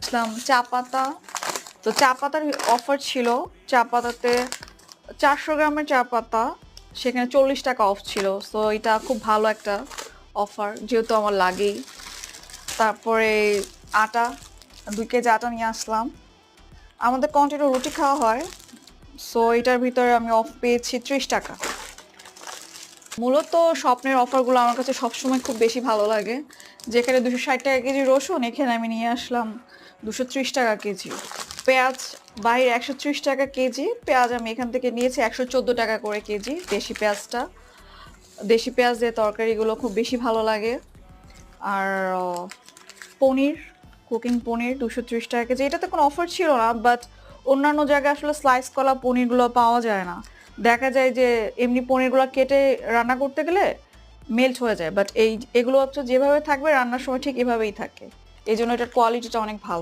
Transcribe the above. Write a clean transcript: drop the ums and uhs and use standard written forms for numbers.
ইসলাম চা পাতা। তো চা পাতার অফার ছিল। চা পাতাতে 400 গ্রামের চা পাতা সেখানে 40 টাকা অফ ছিল। সো এটা খুব ভালো একটা অফার, যেহেতু আমার লাগেই। তারপরে আটা, 2 কেজি আটা নিয়ে আসলাম। আমাদের কন্টিনিউ রুটি খাওয়া হয়, সো এটার ভিতরে আমি অফ পেয়েছি 30 টাকা। মূলত স্বপ্নের অফারগুলো আমার কাছে সবসময় খুব বেশি ভালো লাগে। যেখানে 260 টাকা কেজি রসুন, এখানে আমি নিয়ে আসলাম 230 টাকা কেজি। পেঁয়াজ বাইরে 130 টাকা কেজি, পেঁয়াজ আমি এখান থেকে নিয়েছি 114 টাকা করে কেজি। দেশি পেঁয়াজটা, দেশি পেঁয়াজ দিয়ে তরকারিগুলো খুব বেশি ভালো লাগে। আর পনির, কুকিং পনির 230 টাকা কেজি। এটাতে কোনো অফার ছিল না, বাট অন্যান্য জায়গায় আসলে স্লাইস করা পনিরগুলো পাওয়া যায় না। দেখা যায় যে এমনি পনিরগুলো কেটে রান্না করতে গেলে মেল্ট হয়ে যায়, বাট এগুলো হচ্ছে যেভাবে থাকবে রান্নার সময় ঠিক এভাবেই থাকে। এই জন্য এটার কোয়ালিটিটা অনেক ভালো।